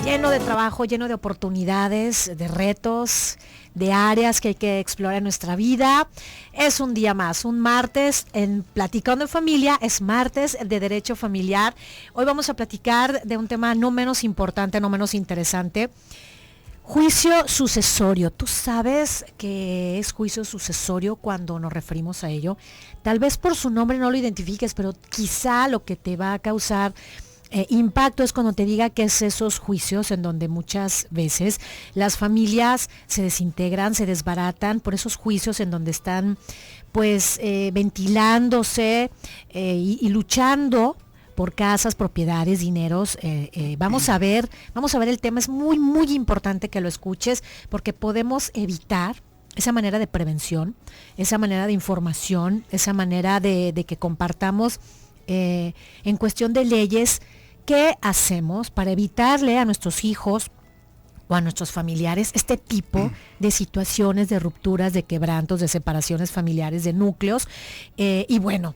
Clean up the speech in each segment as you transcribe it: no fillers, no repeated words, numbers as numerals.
lleno de trabajo, lleno de oportunidades, de retos, de áreas que hay que explorar en nuestra vida. Es un día más, un martes en Platicando en Familia, es martes de Derecho Familiar. Hoy vamos a platicar de un tema no menos importante, no menos interesante. Juicio sucesorio. ¿Tú sabes qué es juicio sucesorio cuando nos referimos a ello? Tal vez por su nombre no lo identifiques, pero quizá lo que te va a causar impacto es cuando te diga que es esos juicios en donde muchas veces las familias se desintegran, se desbaratan por esos juicios en donde están pues ventilándose y luchando por casas, propiedades, dineros. Vamos a ver el tema. Es muy, muy importante que lo escuches porque podemos evitar esa manera de prevención, esa manera de información, esa manera de que compartamos en cuestión de leyes. ¿Qué hacemos para evitarle a nuestros hijos o a nuestros familiares este tipo de situaciones, de rupturas, de quebrantos, de separaciones familiares, de núcleos? Y bueno,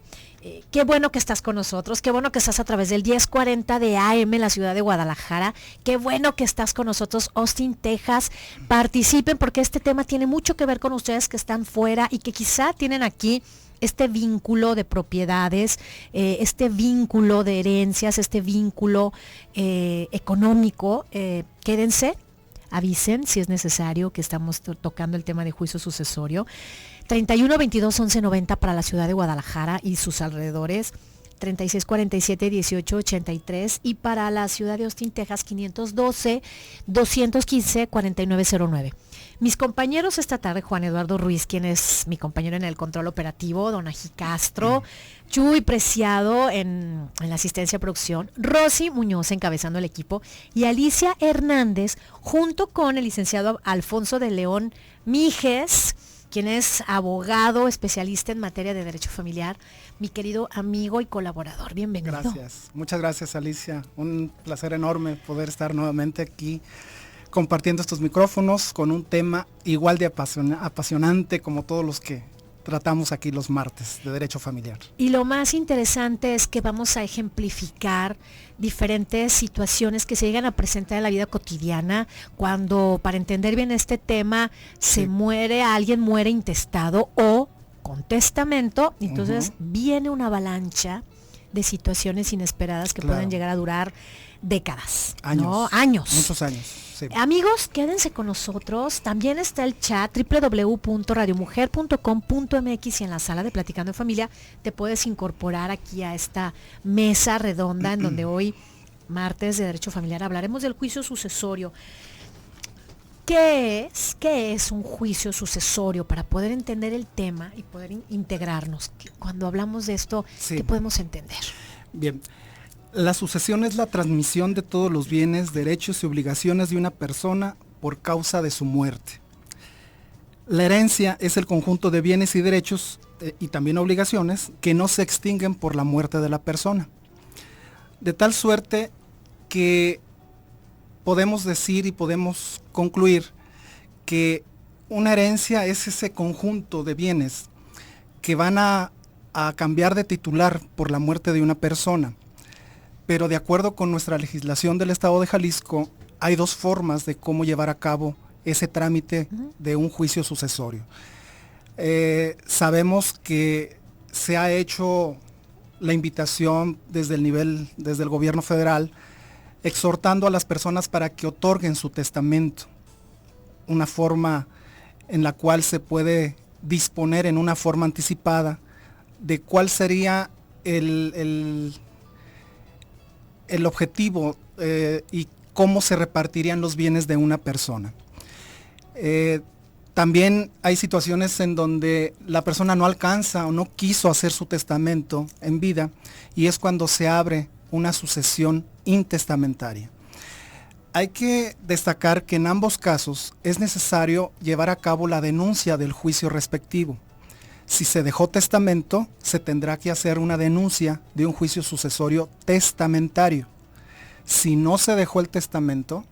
qué bueno que estás con nosotros, qué bueno que estás a través del 1040 de AM en la ciudad de Guadalajara, qué bueno que estás con nosotros, Austin, Texas. Participen porque este tema tiene mucho que ver con ustedes que están fuera y que quizá tienen aquí este vínculo de propiedades, este vínculo de herencias, este vínculo económico. Quédense, avisen si es necesario que estamos tocando el tema de juicio sucesorio. 31 22 11 90 para la ciudad de Guadalajara y sus alrededores, 36 47 18 83, y para la ciudad de Austin, Texas, 512 215 4909. Mis compañeros esta tarde, Juan Eduardo Ruiz, quien es mi compañero en el control operativo, Don Ají Castro, Chuy Preciado en la asistencia a producción, Rosy Muñoz encabezando el equipo y Alicia Hernández junto con el licenciado Alfonso de León Mijes, quien es abogado especialista en materia de derecho familiar, mi querido amigo y colaborador. Bienvenido. Gracias, muchas gracias, Alicia. Un placer enorme poder estar nuevamente aquí compartiendo estos micrófonos con un tema igual de apasionante como todos los que tratamos aquí los martes de derecho familiar. Y lo más interesante es que vamos a ejemplificar diferentes situaciones que se llegan a presentar en la vida cotidiana cuando, para entender bien este tema, alguien muere intestado o con testamento, entonces viene una avalancha de situaciones inesperadas que pueden llegar a durar décadas, años, ¿no? Años. Muchos años. Sí. Amigos, quédense con nosotros. También está el chat www.radiomujer.com.mx y en la sala de Platicando en Familia te puedes incorporar aquí a esta mesa redonda en donde hoy, martes de Derecho Familiar, hablaremos del juicio sucesorio. ¿Qué es un juicio sucesorio? Para poder entender el tema y poder integrarnos. Cuando hablamos de esto, ¿qué podemos entender? Bien. La sucesión es la transmisión de todos los bienes, derechos y obligaciones de una persona por causa de su muerte. La herencia es el conjunto de bienes y derechos y también obligaciones que no se extinguen por la muerte de la persona. De tal suerte que podemos decir y podemos concluir que una herencia es ese conjunto de bienes que van a cambiar de titular por la muerte de una persona. Pero de acuerdo con nuestra legislación del Estado de Jalisco, hay dos formas de cómo llevar a cabo ese trámite de un juicio sucesorio. Sabemos que se ha hecho la invitación desde el gobierno federal, exhortando a las personas para que otorguen su testamento, una forma en la cual se puede disponer en una forma anticipada de cuál sería el objetivo y cómo se repartirían los bienes de una persona. También hay situaciones en donde la persona no alcanza o no quiso hacer su testamento en vida y es cuando se abre una sucesión intestamentaria. Hay que destacar que en ambos casos es necesario llevar a cabo la denuncia del juicio respectivo. Si se dejó testamento, se tendrá que hacer una denuncia de un juicio sucesorio testamentario. Si no se dejó el testamento,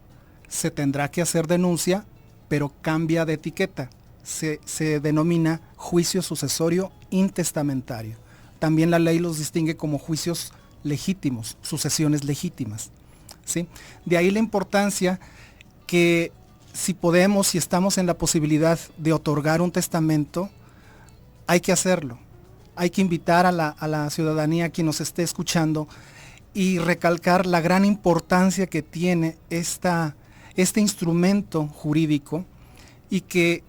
se tendrá que hacer denuncia, pero cambia de etiqueta. Se denomina juicio sucesorio intestamentario. También la ley los distingue como juicios legítimos, sucesiones legítimas. ¿sí? De ahí la importancia que si podemos, si estamos en la posibilidad de otorgar un testamento, hay que hacerlo. Hay que invitar a la ciudadanía, quien nos esté escuchando, y recalcar la gran importancia que tiene este instrumento jurídico y que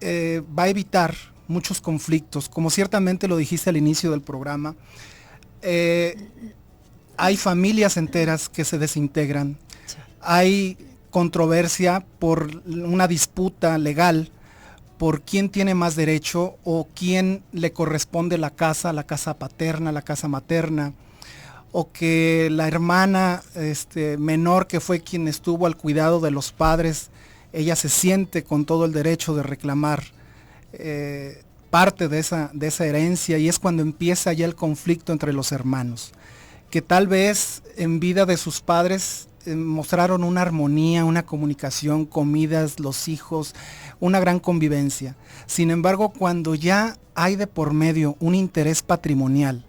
va a evitar muchos conflictos. Como ciertamente lo dijiste al inicio del programa, hay familias enteras que se desintegran, hay controversia por una disputa legal, por quién tiene más derecho o quién le corresponde la casa paterna, la casa materna, o que la hermana menor, que fue quien estuvo al cuidado de los padres, ella se siente con todo el derecho de reclamar parte de esa herencia, y es cuando empieza ya el conflicto entre los hermanos, que tal vez en vida de sus padres mostraron una armonía, una comunicación, comidas, los hijos, una gran convivencia. Sin embargo, cuando ya hay de por medio un interés patrimonial,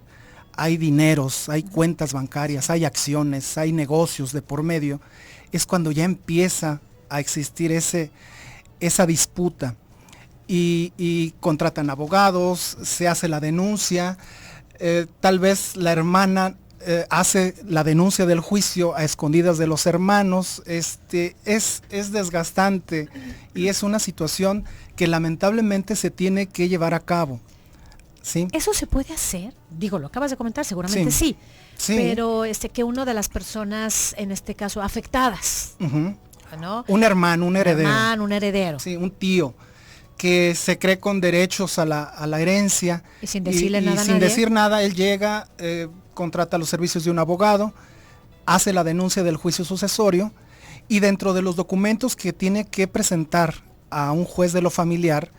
hay dineros, hay cuentas bancarias, hay acciones, hay negocios de por medio, es cuando ya empieza a existir esa disputa, y contratan abogados, se hace la denuncia, tal vez la hermana hace la denuncia del juicio a escondidas de los hermanos. Es desgastante y es una situación que lamentablemente se tiene que llevar a cabo. ¿Sí? ¿Eso se puede hacer? Digo, lo acabas de comentar, seguramente sí. Pero que una de las personas, en este caso, afectadas, ¿no? Un hermano, un heredero. Un heredero. Sí, un tío que se cree con derechos a la herencia. Y sin decirle nada a sin nadie. decir nada, él llega, contrata los servicios de un abogado, hace la denuncia del juicio sucesorio, y dentro de los documentos que tiene que presentar a un juez de lo familiar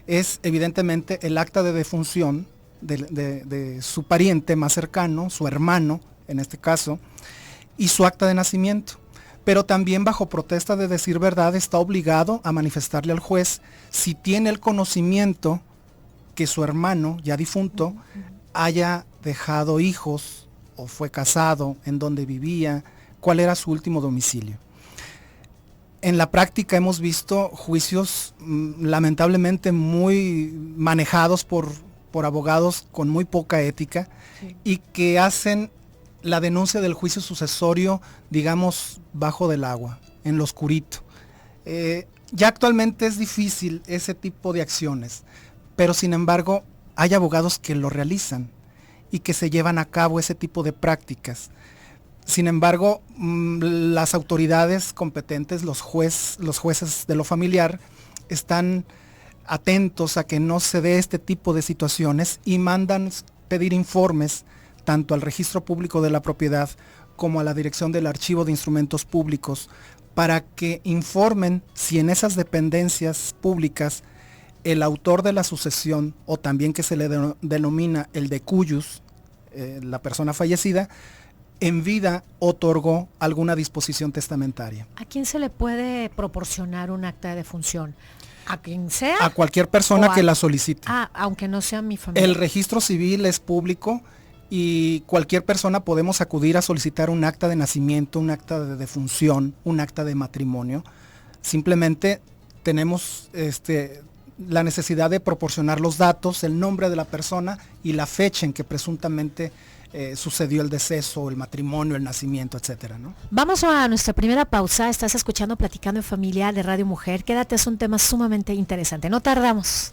es evidentemente el acta de defunción de su pariente más cercano, su hermano en este caso, y su acta de nacimiento. Pero también, bajo protesta de decir verdad, está obligado a manifestarle al juez si tiene el conocimiento que su hermano ya difunto haya dejado hijos o fue casado, en dónde vivía, cuál era su último domicilio. En la práctica hemos visto juicios lamentablemente muy manejados por abogados con muy poca ética, y que hacen la denuncia del juicio sucesorio, digamos, bajo del agua, en lo oscurito. Ya actualmente es difícil ese tipo de acciones, pero sin embargo hay abogados que lo realizan y que se llevan a cabo ese tipo de prácticas. Sin embargo, las autoridades competentes, los jueces de lo familiar, están atentos a que no se dé este tipo de situaciones y mandan pedir informes tanto al Registro Público de la Propiedad como a la Dirección del Archivo de Instrumentos Públicos, para que informen si en esas dependencias públicas el autor de la sucesión, o también que se le denomina el decuyus, la persona fallecida, en vida otorgó alguna disposición testamentaria. ¿A quién se le puede proporcionar un acta de defunción? ¿A quien sea? A cualquier persona que la solicite. Aunque no sea mi familia. El registro civil es público y cualquier persona podemos acudir a solicitar un acta de nacimiento, un acta de defunción, un acta de matrimonio. Simplemente tenemos la necesidad de proporcionar los datos, el nombre de la persona y la fecha en que presuntamente sucedió el deceso, el matrimonio, el nacimiento, etcétera, ¿no? Vamos a nuestra primera pausa. Estás escuchando Platicando en Familia de Radio Mujer. Quédate, es un tema sumamente interesante. No tardamos.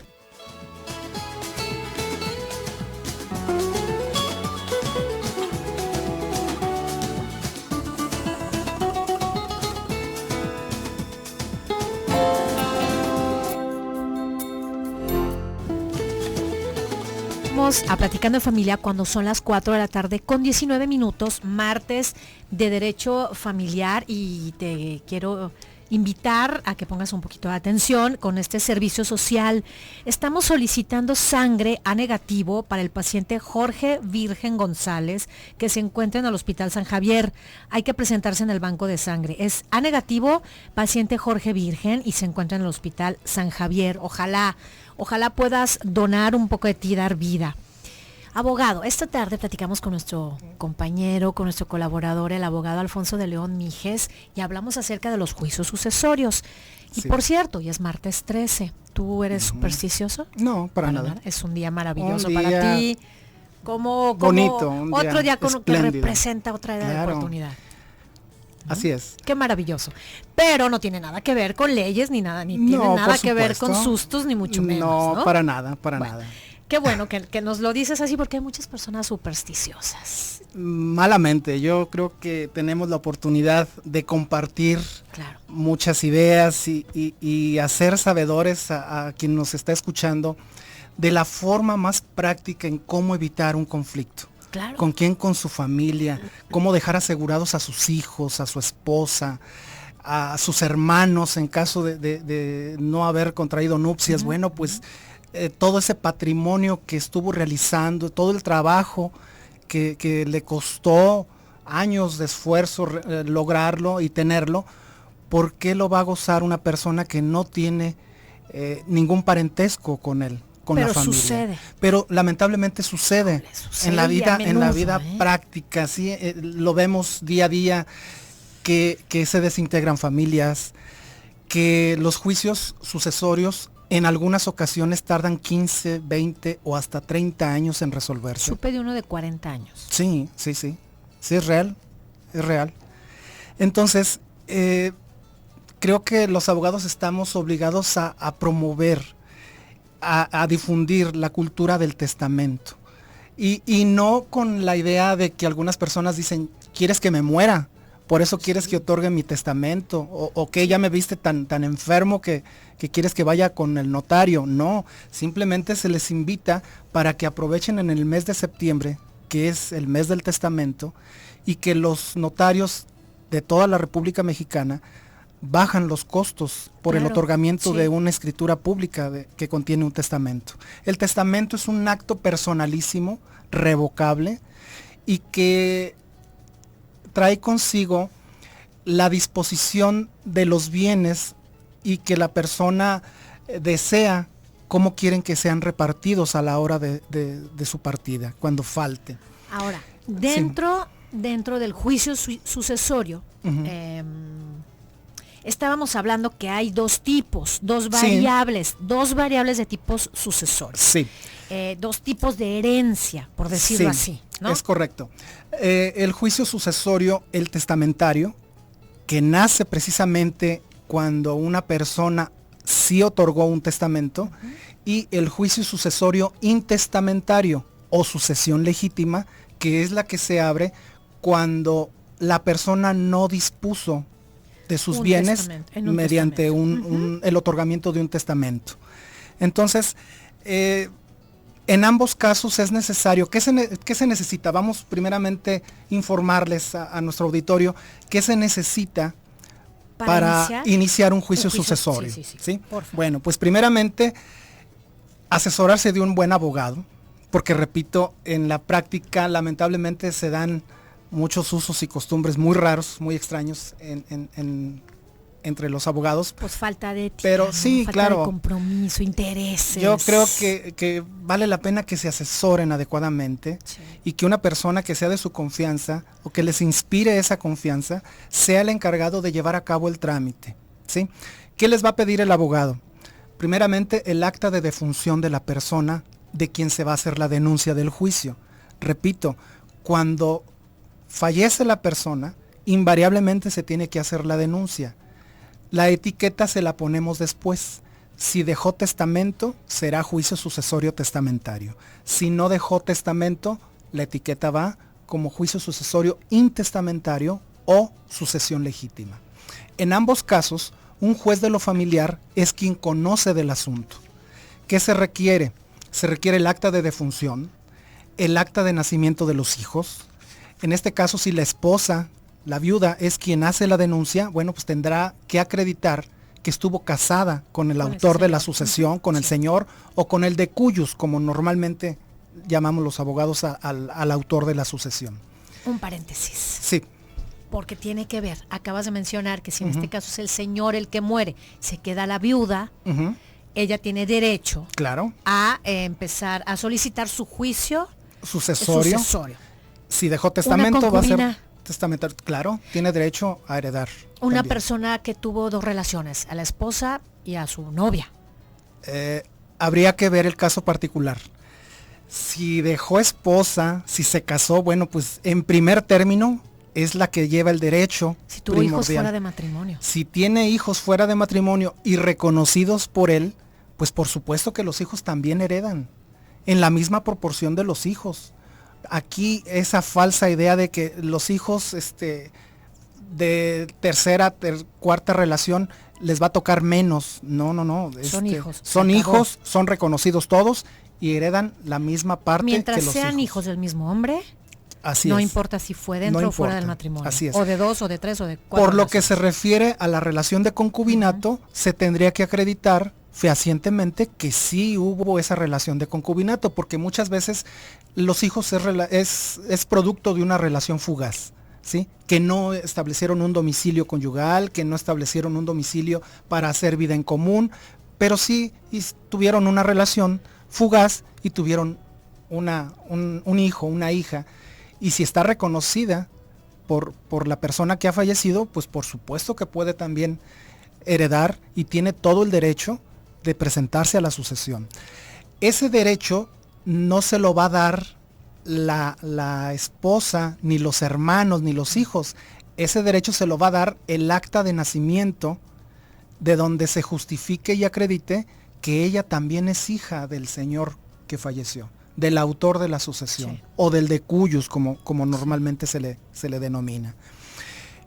A Platicando en Familia cuando son las 4 de la tarde con 19 minutos, martes de Derecho Familiar, y te quiero invitar a que pongas un poquito de atención con este servicio social. Estamos solicitando sangre A negativo para el paciente Jorge Virgen González, que se encuentra en el Hospital San Javier. Hay que presentarse en el banco de sangre. Es A negativo, paciente Jorge Virgen, y se encuentra en el Hospital San Javier. Ojalá puedas donar un poco de ti, dar vida. Abogado, esta tarde platicamos con nuestro compañero, con nuestro colaborador, el abogado Alfonso de León Mijes, y hablamos acerca de los juicios sucesorios. Y por cierto, ya es martes 13. ¿Tú eres supersticioso? No, para nada. Es un día maravilloso para ti. Como bonito, otro día que espléndido. Representa otra edad de oportunidad. ¿No? Así es. Qué maravilloso. Pero no tiene nada que ver con leyes ni nada, ni tiene nada que ver con sustos, ni mucho menos. No, para nada, para nada. Qué bueno que nos lo dices así, porque hay muchas personas supersticiosas. Malamente, yo creo que tenemos la oportunidad de compartir muchas ideas y hacer sabedores a quien nos está escuchando de la forma más práctica en cómo evitar un conflicto. Claro. ¿Con quién? Con su familia, cómo dejar asegurados a sus hijos, a su esposa, a sus hermanos en caso de no haber contraído nupcias. Bueno, pues todo ese patrimonio que estuvo realizando, todo el trabajo que le costó años de esfuerzo lograrlo y tenerlo, ¿por qué lo va a gozar una persona que no tiene ningún parentesco con él? Con la familia. Sucede. Pero lamentablemente sucede en la vida, menudo, en la vida práctica, ¿sí? Lo vemos día a día que se desintegran familias, que los juicios sucesorios en algunas ocasiones tardan 15, 20 o hasta 30 años en resolverse. Supe de uno de 40 años. Sí, es real, es real. Entonces, creo que los abogados estamos obligados a promover, a difundir la cultura del testamento. Y no con la idea de que algunas personas dicen, ¿quieres que me muera? Por eso quieres que otorgue mi testamento, o que ya me viste tan enfermo que quieres que vaya con el notario. No, simplemente se les invita para que aprovechen en el mes de septiembre, que es el mes del testamento, y que los notarios de toda la República Mexicana bajan los costos por el otorgamiento de una escritura pública que contiene un testamento. El testamento es un acto personalísimo, revocable, y que trae consigo la disposición de los bienes y que la persona desea cómo quieren que sean repartidos a la hora de su partida, cuando falte. Ahora, dentro del juicio sucesorio, estábamos hablando que hay dos variables de tipos sucesorios. Sí. Dos tipos de herencia, por decirlo así, ¿no? Es correcto. El juicio sucesorio, el testamentario, que nace precisamente cuando una persona sí otorgó un testamento, y el juicio sucesorio intestamentario o sucesión legítima, que es la que se abre cuando la persona no dispuso de sus bienes mediante el otorgamiento de un testamento. Entonces, en ambos casos es necesario, ¿qué se necesita? Vamos primeramente informarles a nuestro auditorio qué se necesita para iniciar un juicio sucesorio. Sí. Bueno, pues primeramente asesorarse de un buen abogado, porque repito, en la práctica lamentablemente se dan muchos usos y costumbres muy raros, muy extraños entre los abogados. Pues falta de ética, pero sí, falta claro, de compromiso, intereses. Yo creo que vale la pena que se asesoren adecuadamente y que una persona que sea de su confianza o que les inspire esa confianza sea el encargado de llevar a cabo el trámite, ¿sí? ¿Qué les va a pedir el abogado? Primeramente, el acta de defunción de la persona de quien se va a hacer la denuncia del juicio. Repito, cuando fallece la persona, invariablemente se tiene que hacer la denuncia. La etiqueta se la ponemos después. Si dejó testamento, será juicio sucesorio testamentario. Si no dejó testamento, la etiqueta va como juicio sucesorio intestamentario o sucesión legítima. En ambos casos, un juez de lo familiar es quien conoce del asunto. ¿Qué se requiere? Se requiere el acta de defunción, el acta de nacimiento de los hijos. En este caso, si la esposa, la viuda, es quien hace la denuncia, bueno, pues tendrá que acreditar que estuvo casada con el autor de la sucesión, con el señor o con el de cuyos, como normalmente llamamos los abogados al autor de la sucesión. Un paréntesis. Sí. Porque tiene que ver, acabas de mencionar que si en este caso es el señor el que muere, se queda la viuda, ella tiene derecho claro, a empezar a solicitar su juicio sucesorio. Sucesorio. Si dejó testamento, va a ser concubina. testamentario. Claro, tiene derecho a heredar. Una también. persona que tuvo dos relaciones, a la esposa y a su novia. Habría que ver el caso particular. Si dejó esposa, si se casó, bueno, pues en primer término es la que lleva el derecho Si tuvo hijos primordial. fuera de matrimonio. Si tiene hijos fuera de matrimonio y reconocidos por él, pues por supuesto que los hijos también heredan en la misma proporción de los hijos. Aquí esa falsa idea de que los hijos de tercera, cuarta relación les va a tocar menos. No. Son hijos. Son se acabó. hijos, son reconocidos todos y heredan la misma parte Mientras que los sean hijos del mismo hombre, Así no es. importa si fue dentro No o fuera del importa. matrimonio. Así es. O de 2, o de 3, o de 4. Por lo que se refiere a la relación de concubinato, se tendría que acreditar fehacientemente que sí hubo esa relación de concubinato, porque muchas veces los hijos es producto de una relación fugaz, ¿sí? Que no establecieron un domicilio conyugal, que no establecieron un domicilio para hacer vida en común, pero sí tuvieron una relación fugaz y tuvieron un hijo, una hija, y si está reconocida por la persona que ha fallecido, pues por supuesto que puede también heredar y tiene todo el derecho de presentarse a la sucesión. Ese derecho no se lo va a dar la esposa, ni los hermanos, ni los hijos. Ese derecho se lo va a dar el acta de nacimiento, de donde se justifique y acredite que ella también es hija del señor que falleció, del autor de la sucesión, Sí. o del de cuyos, como normalmente se le denomina.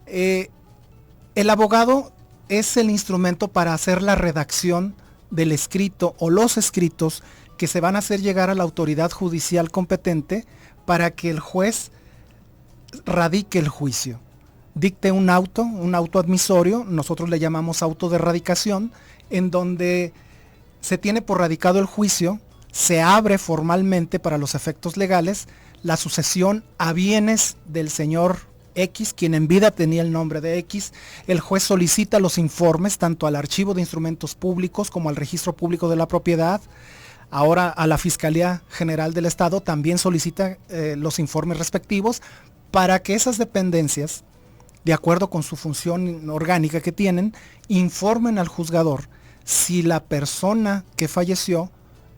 El abogado es el instrumento para hacer la redacción del escrito o los escritos que se van a hacer llegar a la autoridad judicial competente para que el juez radique el juicio, dicte un auto admisorio, nosotros le llamamos auto de radicación, en donde se tiene por radicado el juicio, se abre formalmente para los efectos legales la sucesión a bienes del señor X, quien en vida tenía el nombre de X. El juez solicita los informes tanto al Archivo de Instrumentos Públicos como al Registro Público de la Propiedad. Ahora a la Fiscalía General del Estado también solicita los informes respectivos para que esas dependencias, de acuerdo con su función orgánica que tienen, informen al juzgador si la persona que falleció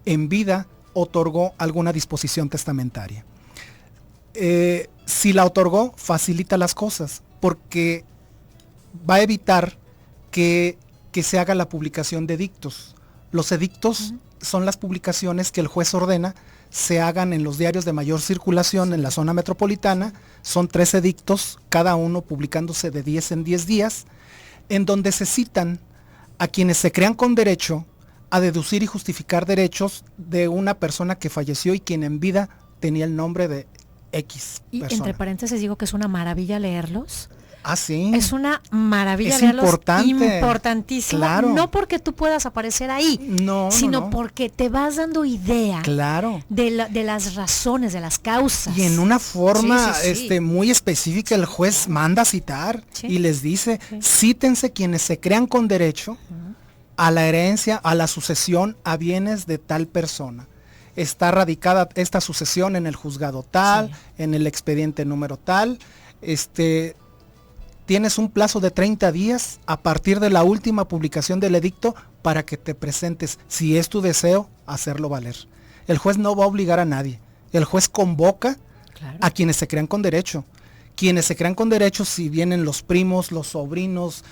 en vida otorgó alguna disposición testamentaria. Si la otorgó, facilita las cosas, porque va a evitar que se haga la publicación de edictos. Los edictos son las publicaciones que el juez ordena se hagan en los diarios de mayor circulación en la zona metropolitana. Son 3 edictos, cada uno publicándose de 10 en 10 días, en donde se citan a quienes se crean con derecho a deducir y justificar derechos de una persona que falleció y quien en vida tenía el nombre de X Y persona. entre paréntesis digo que es una maravilla leerlos. Ah, sí. Es una maravilla Es leerlos. importante. Importantísimo. Claro. No porque tú puedas aparecer ahí, No, sino no. porque te vas dando idea Claro. de las razones, de las causas. Y en una forma Sí, sí, sí. muy específica el juez manda a citar Sí. y les dice, cítense quienes se crean con derecho a la herencia, a la sucesión a bienes de tal persona. Está radicada esta sucesión en el juzgado tal, en el expediente número tal. Tienes un plazo de 30 días a partir de la última publicación del edicto para que te presentes, si es tu deseo, hacerlo valer. El juez no va a obligar a nadie. El juez convoca Claro. a quienes se crean con derecho. Quienes se crean con derecho, si vienen los primos, los sobrinos,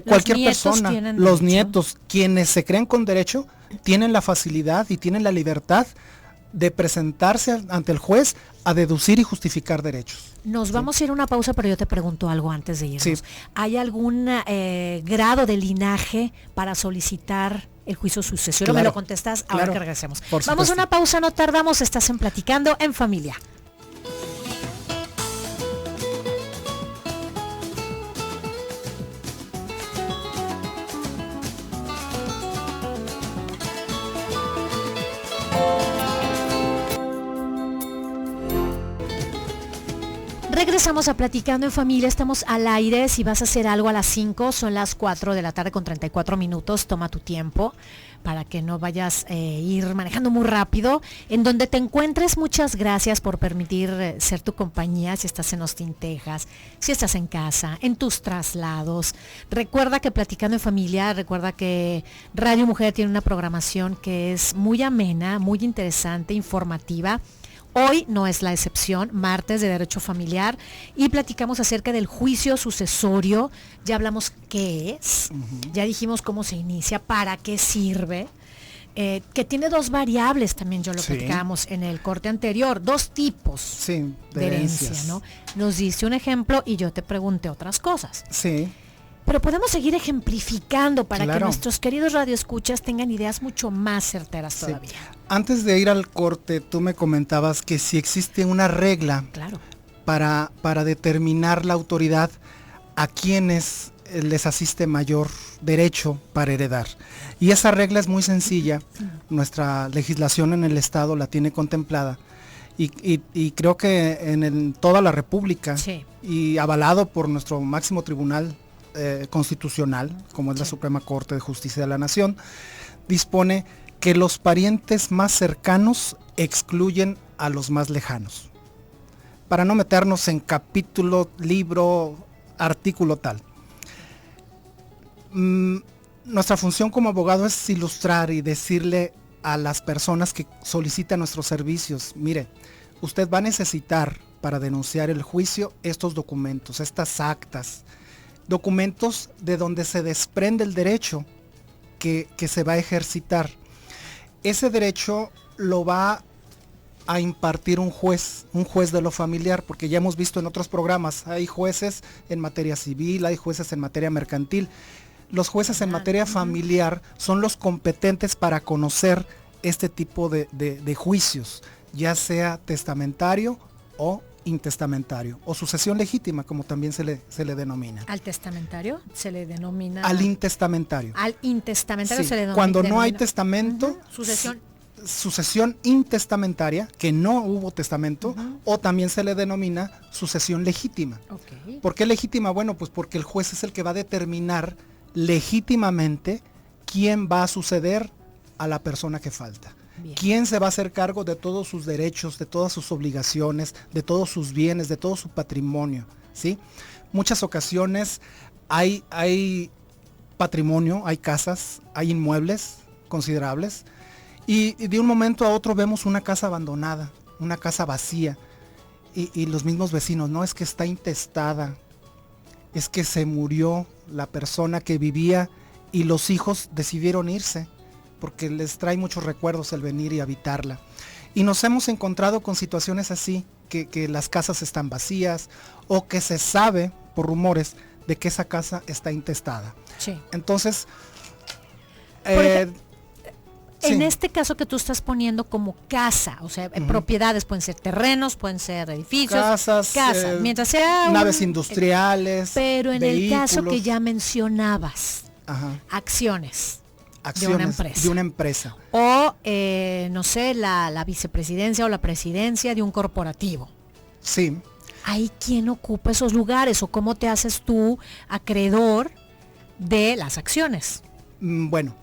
cualquier nietos persona, tienen los derecho. nietos, quienes se crean con derecho, tienen la facilidad y tienen la libertad de presentarse ante el juez a deducir y justificar derechos. Nos vamos a ir a una pausa, pero yo te pregunto algo antes de irnos. Sí. ¿Hay algún grado de linaje para solicitar el juicio sucesorio? Me Claro, lo contestas ahora claro, que regresemos. por Vamos a supuesto. una pausa, no tardamos, estás en Platicando en Familia. Regresamos a Platicando en Familia, estamos al aire. Si vas a hacer algo a las 5, son las 4 de la tarde con 34 minutos, toma tu tiempo para que no vayas a ir manejando muy rápido. En donde te encuentres, muchas gracias por permitir ser tu compañía, si estás en Austin, Texas, si estás en casa, en tus traslados. Recuerda que Platicando en Familia, recuerda que Radio Mujer tiene una programación que es muy amena, muy interesante, informativa. Hoy no es la excepción, martes de Derecho Familiar, y platicamos acerca del juicio sucesorio. Ya hablamos qué es, ya dijimos cómo se inicia, para qué sirve, que tiene dos variables también, yo lo platicamos en el corte anterior, dos tipos de herencia, ¿no? Nos diste un ejemplo y yo te pregunté otras cosas. Sí. Pero podemos seguir ejemplificando para que nuestros queridos radioescuchas tengan ideas mucho más certeras todavía. Antes de ir al corte, tú me comentabas que si existe una regla para determinar la autoridad a quienes les asiste mayor derecho para heredar. Y esa regla es muy sencilla, nuestra legislación en el Estado la tiene contemplada. Y creo que en toda la República, y avalado por nuestro máximo tribunal constitucional, como es la Suprema Corte de Justicia de la Nación, dispone que los parientes más cercanos excluyen a los más lejanos. Para no meternos en capítulo, libro, artículo tal. Nuestra función como abogado es ilustrar y decirle a las personas que solicitan nuestros servicios, mire, usted va a necesitar para denunciar el juicio estos documentos, estas actas, documentos de donde se desprende el derecho que se va a ejercitar. Ese derecho lo va a impartir un juez de lo familiar, porque ya hemos visto en otros programas, hay jueces en materia civil, hay jueces en materia mercantil. Los jueces en materia familiar son los competentes para conocer este tipo de juicios, ya sea testamentario o intestamentario, o sucesión legítima, como también se le denomina. ¿Al testamentario se le denomina? Al intestamentario. Al intestamentario se le denomina. Cuando no hay testamento, sucesión intestamentaria, que no hubo testamento, o también se le denomina sucesión legítima. ¿Por qué legítima? Bueno, pues porque el juez es el que va a determinar legítimamente quién va a suceder a la persona que falta. Bien. ¿Quién se va a hacer cargo de todos sus derechos, de todas sus obligaciones, de todos sus bienes, de todo su patrimonio? ¿Sí? Muchas ocasiones hay patrimonio, hay casas, hay inmuebles considerables, y de un momento a otro vemos una casa abandonada, una casa vacía, y los mismos vecinos, no, es que está intestada, es que se murió la persona que vivía y los hijos decidieron irse, porque les trae muchos recuerdos el venir y habitarla. Y nos hemos encontrado con situaciones así, que las casas están vacías, o que se sabe por rumores de que esa casa está intestada. Sí. Entonces, en este caso que tú estás poniendo como casa, o sea, propiedades, pueden ser terrenos, pueden ser edificios, casas, mientras sea naves industriales, pero en vehículos. El caso que ya mencionabas, acciones de una empresa. O, no sé, la vicepresidencia o la presidencia de un corporativo. Sí. ¿Hay quien ocupa esos lugares o cómo te haces tú acreedor de las acciones? Bueno,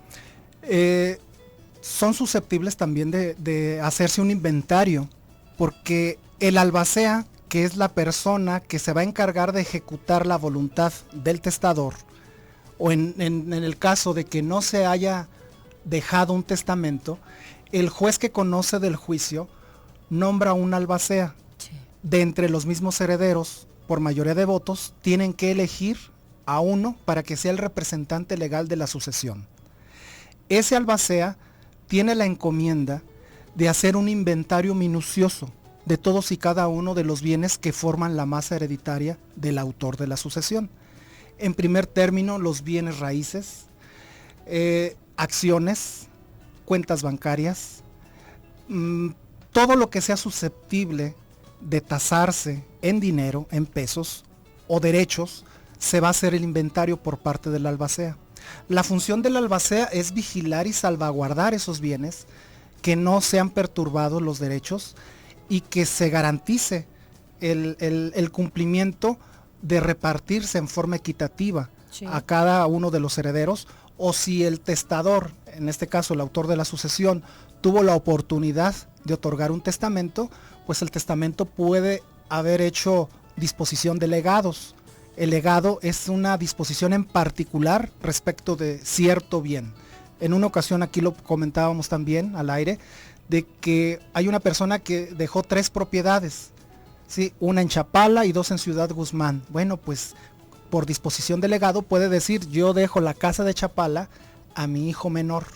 son susceptibles también de hacerse un inventario, porque el albacea, que es la persona que se va a encargar de ejecutar la voluntad del testador, o en el caso de que no se haya dejado un testamento, el juez que conoce del juicio nombra un albacea. Sí. De entre los mismos herederos, por mayoría de votos, tienen que elegir a uno para que sea el representante legal de la sucesión. Ese albacea tiene la encomienda de hacer un inventario minucioso de todos y cada uno de los bienes que forman la masa hereditaria del autor de la sucesión. En primer término, los bienes raíces, acciones, cuentas bancarias, todo lo que sea susceptible de tasarse en dinero, en pesos o derechos, se va a hacer el inventario por parte del albacea. La función del albacea es vigilar y salvaguardar esos bienes, que no sean perturbados los derechos y que se garantice el cumplimiento de repartirse en forma equitativa Sí. a cada uno de los herederos, o si el testador, en este caso el autor de la sucesión, tuvo la oportunidad de otorgar un testamento, pues el testamento puede haber hecho disposición de legados. El legado es una disposición en particular respecto de cierto bien. En una ocasión aquí lo comentábamos también al aire, de que hay una persona que dejó 3 propiedades, ¿sí? Una en Chapala y 2 en Ciudad Guzmán. Bueno, pues por disposición de legado puede decir, yo dejo la casa de Chapala a mi hijo menor,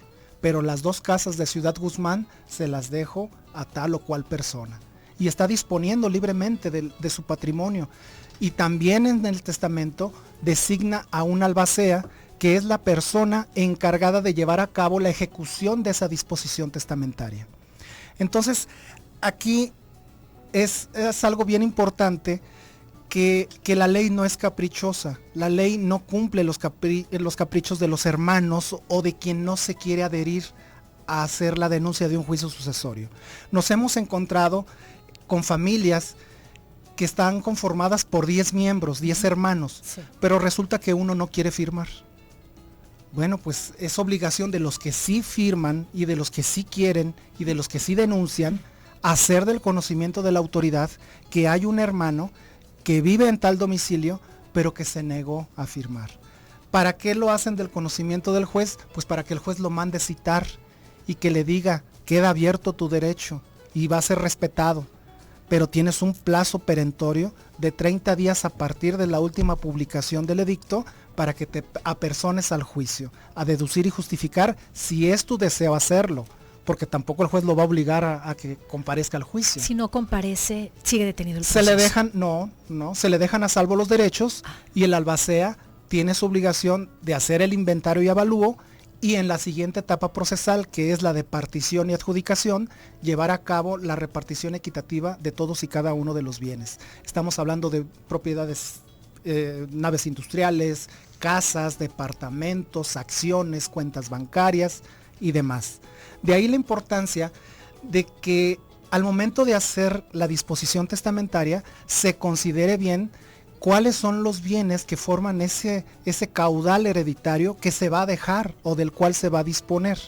pero las 2 casas de Ciudad Guzmán se las dejo a tal o cual persona. Y está disponiendo libremente de su patrimonio. Y también en el testamento designa a un albacea, que es la persona encargada de llevar a cabo la ejecución de esa disposición testamentaria. Entonces, aquí es algo bien importante, que la ley no es caprichosa. La ley no cumple los caprichos de los hermanos o de quien no se quiere adherir a hacer la denuncia de un juicio sucesorio. Nos hemos encontrado con familias que están conformadas por 10 miembros, 10 hermanos, Sí. pero resulta que uno no quiere firmar. Bueno, pues es obligación de los que sí firman y de los que sí quieren y de los que sí denuncian, hacer del conocimiento de la autoridad que hay un hermano que vive en tal domicilio, pero que se negó a firmar. ¿Para qué lo hacen del conocimiento del juez? Pues para que el juez lo mande citar y que le diga, queda abierto tu derecho y va a ser respetado, pero tienes un plazo perentorio de 30 días a partir de la última publicación del edicto para que te apersones al juicio, a deducir y justificar si es tu deseo hacerlo, porque tampoco el juez lo va a obligar a que comparezca al juicio. Si no comparece, sigue detenido el Se proceso. le dejan, se le dejan a salvo los derechos y el albacea tiene su obligación de hacer el inventario y avalúo, y en la siguiente etapa procesal, que es la de partición y adjudicación, llevar a cabo la repartición equitativa de todos y cada uno de los bienes. Estamos hablando de propiedades, naves industriales, casas, departamentos, acciones, cuentas bancarias y demás. De ahí la importancia de que al momento de hacer la disposición testamentaria se considere bien cuáles son los bienes que forman ese caudal hereditario que se va a dejar o del cual se va a disponer.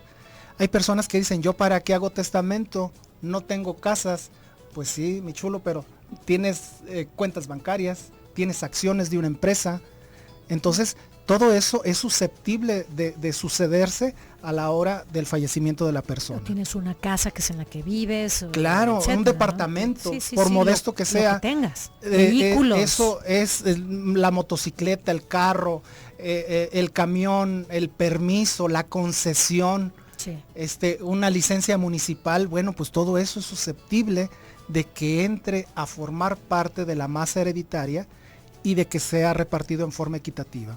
Hay personas que dicen, yo para qué hago testamento, no tengo casas. Pues sí, mi chulo, pero tienes cuentas bancarias, tienes acciones de una empresa. Entonces, todo eso es susceptible de sucederse a la hora del fallecimiento de la persona. O tienes una casa que es en la que vives. Claro, etcétera, un departamento, ¿no? Sí, por modesto lo que sea. que tengas. Vehículos. Eso es la motocicleta, el carro, el camión, el permiso, la concesión, Sí. una licencia municipal. Bueno, pues todo eso es susceptible de que entre a formar parte de la masa hereditaria y de que sea repartido en forma equitativa.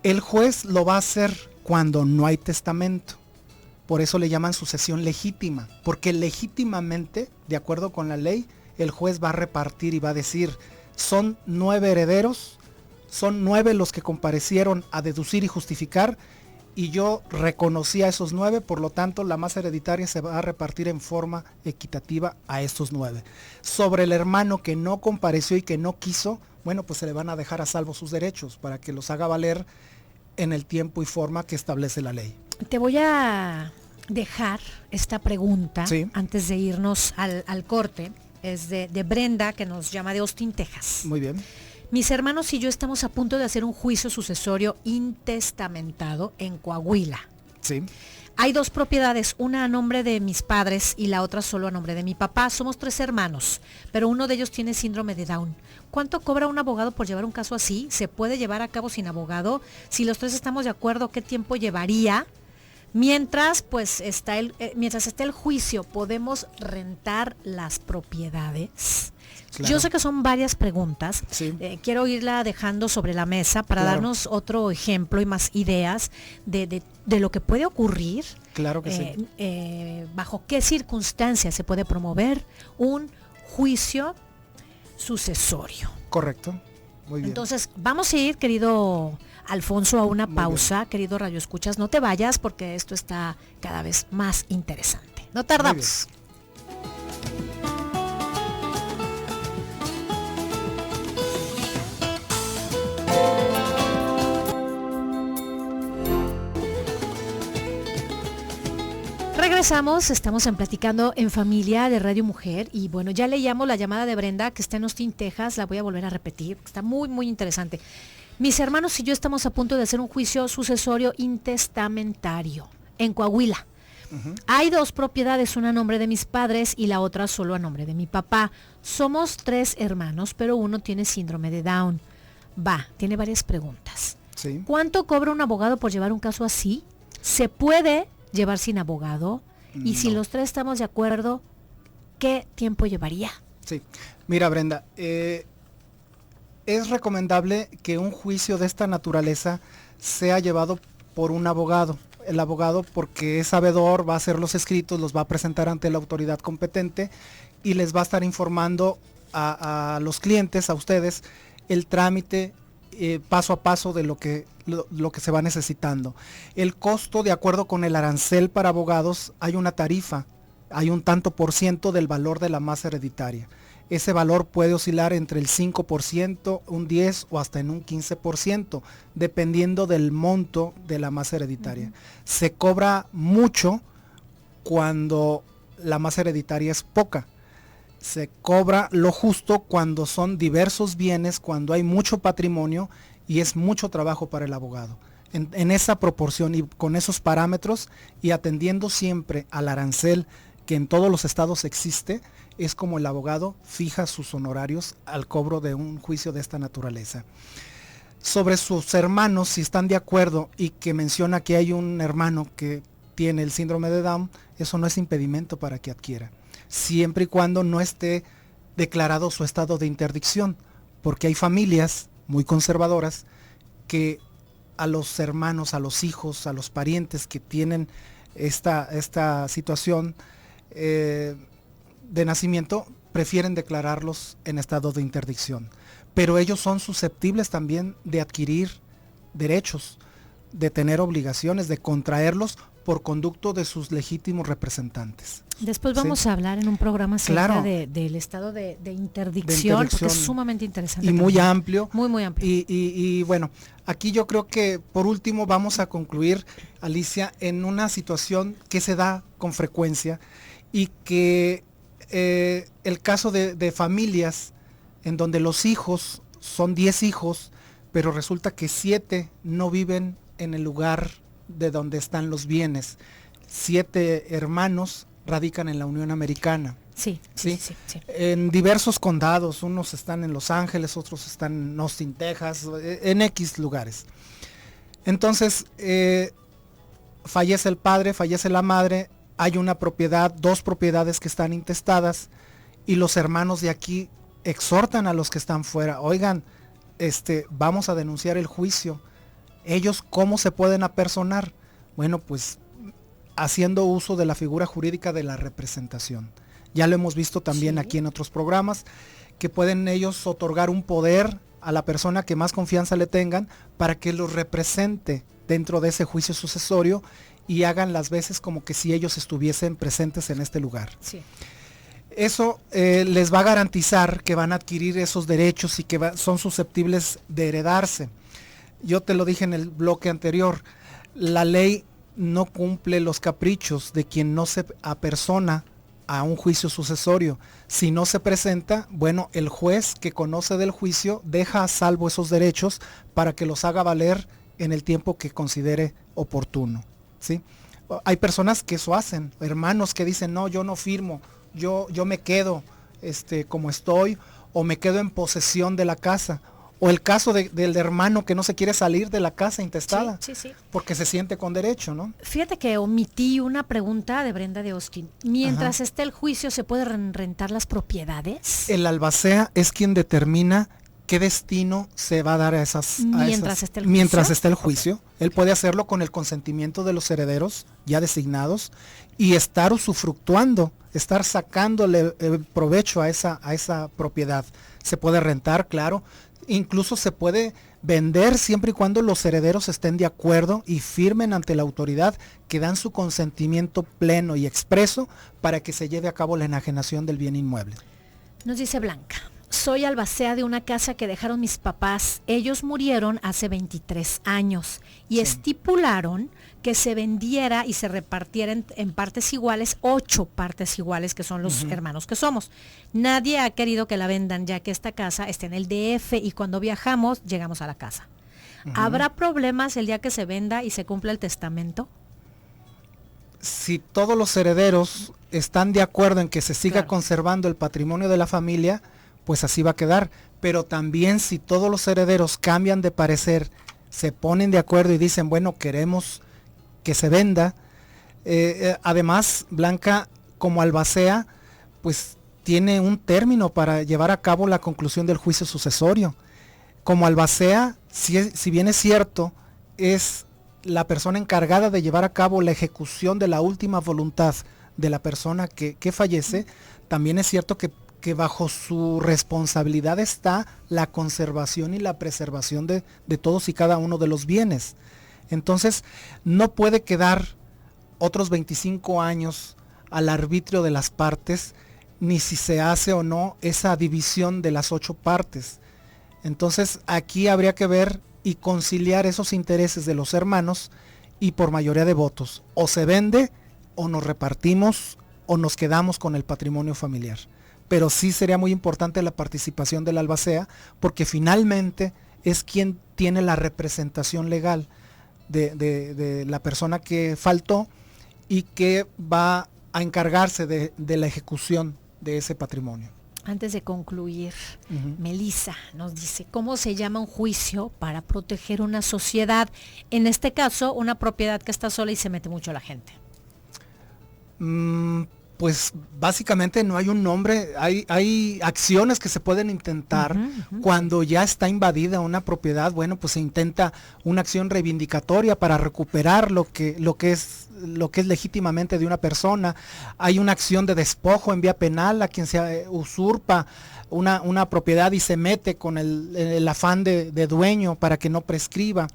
El juez lo va a hacer cuando no hay testamento. Por eso le llaman sucesión legítima, porque legítimamente, de acuerdo con la ley, el juez va a repartir y va a decir, son 9 herederos, son 9 los que comparecieron a deducir y justificar, y yo reconocí a esos 9, por lo tanto la masa hereditaria se va a repartir en forma equitativa a estos 9. Sobre el hermano que no compareció y que no quiso, bueno, pues se le van a dejar a salvo sus derechos para que los haga valer en el tiempo y forma que establece la ley. Te voy a dejar esta pregunta Sí. antes de irnos al corte. Es de Brenda, que nos llama de Austin, Texas. Muy bien. Mis hermanos y yo estamos a punto de hacer un juicio sucesorio intestamentado en Coahuila. Sí. Hay 2 propiedades, una a nombre de mis padres y la otra solo a nombre de mi papá. Somos 3 hermanos, pero uno de ellos tiene síndrome de Down. ¿Cuánto cobra un abogado por llevar un caso así? ¿Se puede llevar a cabo sin abogado? Si los 3 estamos de acuerdo, ¿qué tiempo llevaría? Mientras esté el juicio, ¿podemos rentar las propiedades? Claro. Yo sé que son varias preguntas. Sí. Quiero irla dejando sobre la mesa para Claro. darnos otro ejemplo y más ideas de lo que puede ocurrir. Claro que sí. Bajo qué circunstancias se puede promover un juicio sucesorio. Correcto. Muy bien. Entonces, vamos a ir, querido Alfonso, a una Muy pausa. Querido Radio Escuchas, no te vayas porque esto está cada vez más interesante. No Muy tardamos. bien. Regresamos, estamos en Platicando en Familia de Radio Mujer y bueno, ya leíamos la llamada de Brenda que está en Austin, Texas, la voy a volver a repetir, está muy muy interesante. Mis hermanos y yo estamos a punto de hacer un juicio sucesorio intestamentario en Coahuila. Hay 2 propiedades, una a nombre de mis padres y la otra solo a nombre de mi papá. Somos 3 hermanos, pero uno tiene síndrome de Down. Tiene varias preguntas. Sí. ¿Cuánto cobra un abogado por llevar un caso así? ¿Se puede llevar sin abogado? Y si los 3 estamos de acuerdo, ¿qué tiempo llevaría? Sí. Mira, Brenda, es recomendable que un juicio de esta naturaleza sea llevado por un abogado. El abogado, porque es sabedor, va a hacer los escritos, los va a presentar ante la autoridad competente y les va a estar informando a los clientes, a ustedes, el trámite paso a paso de lo que se va necesitando. El costo, de acuerdo con el arancel para abogados, hay una tarifa, hay un tanto por ciento del valor de la masa hereditaria. Ese valor puede oscilar entre el 5%, un 10% o hasta en un 15%, dependiendo del monto de la masa hereditaria. Se cobra mucho cuando la masa hereditaria es poca. Se cobra lo justo cuando son diversos bienes, cuando hay mucho patrimonio y es mucho trabajo para el abogado. En esa proporción y con esos parámetros y atendiendo siempre al arancel que en todos los estados existe, es como el abogado fija sus honorarios al cobro de un juicio de esta naturaleza. Sobre sus hermanos, si están de acuerdo y que menciona que hay un hermano que tiene el síndrome de Down, eso no es impedimento para que adquiera, siempre y cuando no esté declarado su estado de interdicción, porque hay familias muy conservadoras que a los hermanos, a los hijos, a los parientes que tienen esta situación de nacimiento, prefieren declararlos en estado de interdicción. Pero ellos son susceptibles también de adquirir derechos, de tener obligaciones, de contraerlos por conducto de sus legítimos representantes. Después vamos a hablar en un programa acerca del estado de interdicción, porque es sumamente interesante. Y muy amplio. Muy, muy amplio. Y bueno, aquí yo creo que por último vamos a concluir, Alicia, en una situación que se da con frecuencia y que el caso de familias en donde los hijos, son 10 hijos, pero resulta que 7 no viven en el lugar de donde están los bienes. 7 hermanos radican en la Unión Americana. Sí. En diversos condados, unos están en Los Ángeles, otros están en Austin, Texas, en X lugares. Entonces, fallece el padre, fallece la madre, hay una propiedad, 2 propiedades que están intestadas y los hermanos de aquí exhortan a los que están fuera, oigan, vamos a denunciar el juicio. Ellos, ¿cómo se pueden apersonar? Bueno, pues haciendo uso de la figura jurídica de la representación. Ya lo hemos visto también aquí en otros programas, que pueden ellos otorgar un poder a la persona que más confianza le tengan para que los represente dentro de ese juicio sucesorio y hagan las veces como que si ellos estuviesen presentes en este lugar. Sí. Eso les va a garantizar que van a adquirir esos derechos y que son susceptibles de heredarse. Yo te lo dije en el bloque anterior, la ley no cumple los caprichos de quien no se apersona a un juicio sucesorio. Si no se presenta, bueno, el juez que conoce del juicio deja a salvo esos derechos para que los haga valer en el tiempo que considere oportuno, ¿sí? Hay personas que eso hacen, hermanos que dicen, no, yo no firmo, yo me quedo como estoy, o me quedo en posesión de la casa. O el caso del hermano que no se quiere salir de la casa intestada, porque se siente con derecho, ¿no? Fíjate que omití una pregunta de Brenda de Austin. Mientras esté el juicio, ¿se puede rentar las propiedades? El albacea es quien determina qué destino se va a dar a esas... Mientras esté el juicio. Él puede hacerlo con el consentimiento de los herederos ya designados y estar usufructuando, estar sacándole provecho a esa propiedad. Se puede rentar, claro. Incluso se puede vender siempre y cuando los herederos estén de acuerdo y firmen ante la autoridad que dan su consentimiento pleno y expreso para que se lleve a cabo la enajenación del bien inmueble. Nos dice Blanca, soy albacea de una casa que dejaron mis papás. Ellos murieron hace 23 años y estipularon que se vendiera y se repartiera en partes iguales, 8 partes iguales, que son los hermanos que somos. Nadie ha querido que la vendan, ya que esta casa está en el DF y cuando viajamos llegamos a la casa. ¿Habrá problemas el día que se venda y se cumpla el testamento? Si todos los herederos están de acuerdo en que se siga conservando el patrimonio de la familia, pues así va a quedar. Pero también si todos los herederos cambian de parecer, se ponen de acuerdo y dicen, bueno, queremos que se venda. Además, Blanca, como albacea, pues tiene un término para llevar a cabo la conclusión del juicio sucesorio. Como albacea, si bien es cierto, es la persona encargada de llevar a cabo la ejecución de la última voluntad de la persona que fallece, también es cierto que bajo su responsabilidad está la conservación y la preservación de todos y cada uno de los bienes. Entonces, no puede quedar otros 25 años al arbitrio de las partes, ni si se hace o no esa división de las 8 partes. Entonces, aquí habría que ver y conciliar esos intereses de los hermanos y por mayoría de votos. O se vende, o nos repartimos, o nos quedamos con el patrimonio familiar. Pero sí sería muy importante la participación del albacea, porque finalmente es quien tiene la representación legal de la persona que faltó y que va a encargarse de la ejecución de ese patrimonio. Antes de concluir, Melissa nos dice, ¿cómo se llama un juicio para proteger una sociedad? En este caso, una propiedad que está sola y se mete mucho la gente. Pues básicamente no hay un nombre, hay acciones que se pueden intentar cuando ya está invadida una propiedad. Bueno, pues se intenta una acción reivindicatoria para recuperar lo que es legítimamente de una persona. Hay una acción de despojo en vía penal a quien se usurpa una propiedad y se mete con el afán de dueño para que no prescriba.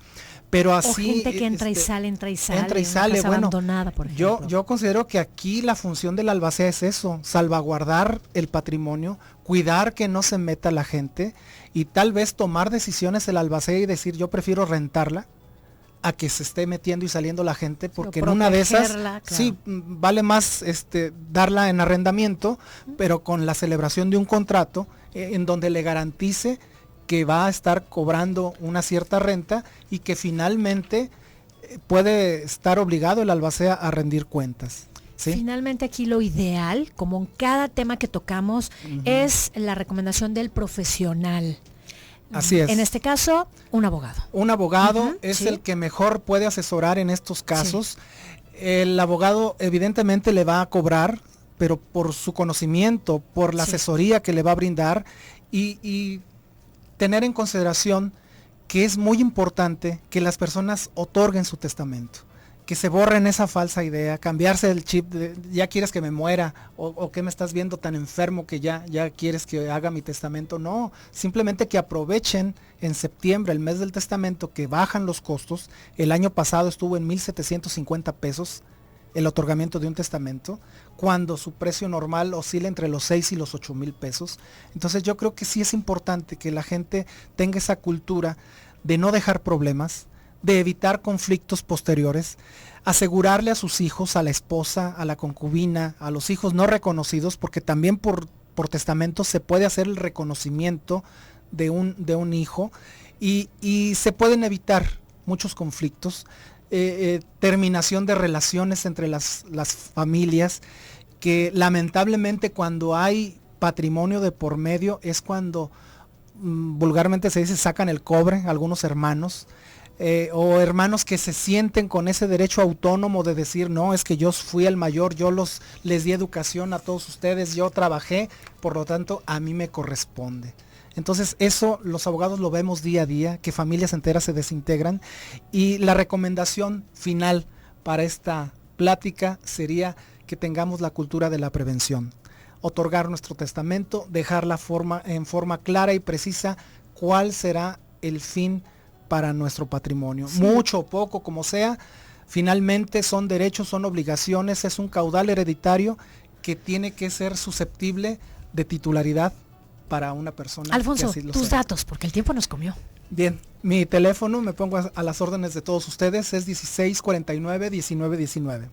Pero así, o gente que entra y sale. Bueno, por ejemplo. yo considero que aquí la función del albacea es eso, salvaguardar el patrimonio, cuidar que no se meta la gente y tal vez tomar decisiones el albacea y decir, yo prefiero rentarla a que se esté metiendo y saliendo la gente, porque en una de esas, sí, vale más darla en arrendamiento, pero con la celebración de un contrato en donde le garantice que va a estar cobrando una cierta renta y que finalmente puede estar obligado el albacea a rendir cuentas. ¿Sí? Finalmente aquí lo ideal, como en cada tema que tocamos, es la recomendación del profesional. Así es. En este caso, un abogado. Un abogado es el que mejor puede asesorar en estos casos. Sí. El abogado evidentemente le va a cobrar, pero por su conocimiento, por la asesoría que le va a brindar y tener en consideración que es muy importante que las personas otorguen su testamento, que se borren esa falsa idea, cambiarse el chip de ya quieres que me muera o que me estás viendo tan enfermo que ya quieres que haga mi testamento. No, simplemente que aprovechen en septiembre, el mes del testamento, que bajan los costos. El año pasado estuvo en 1,750 pesos el otorgamiento de un testamento, cuando su precio normal oscila entre los 6 y los 8,000 pesos. Entonces yo creo que sí es importante que la gente tenga esa cultura de no dejar problemas, de evitar conflictos posteriores, asegurarle a sus hijos, a la esposa, a la concubina, a los hijos no reconocidos, porque también por testamento se puede hacer el reconocimiento de un hijo y se pueden evitar muchos conflictos. Terminación de relaciones entre las familias, que lamentablemente cuando hay patrimonio de por medio es cuando vulgarmente se dice sacan el cobre algunos hermanos, o hermanos que se sienten con ese derecho autónomo de decir, no, es que yo fui el mayor, yo les di educación a todos ustedes, yo trabajé, por lo tanto a mí me corresponde. Entonces eso los abogados lo vemos día a día, que familias enteras se desintegran, y la recomendación final para esta plática sería que tengamos la cultura de la prevención. Otorgar nuestro testamento, dejar en forma clara y precisa cuál será el fin para nuestro patrimonio. Sí. Mucho o poco, como sea, finalmente son derechos, son obligaciones, es un caudal hereditario que tiene que ser susceptible de titularidad para una persona. Alfonso, que así lo tus sea. datos, porque el tiempo nos comió. Bien, mi teléfono, me pongo a las órdenes de todos ustedes, es 1649-1919.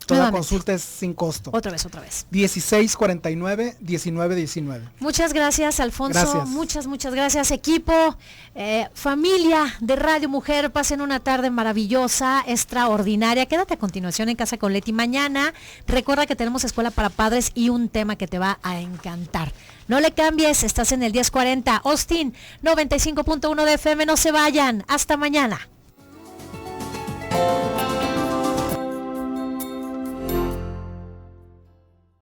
Toda Nuevamente. consulta es sin costo. Otra vez. 1649-1919. Muchas gracias, Alfonso. Gracias. Muchas gracias, equipo, familia de Radio Mujer. Pasen una tarde maravillosa, extraordinaria. Quédate a continuación en Casa con Leti. Mañana, recuerda que tenemos escuela para padres y un tema que te va a encantar. No le cambies, estás en el 1040, Austin 95.1 de FM. No se vayan. Hasta mañana.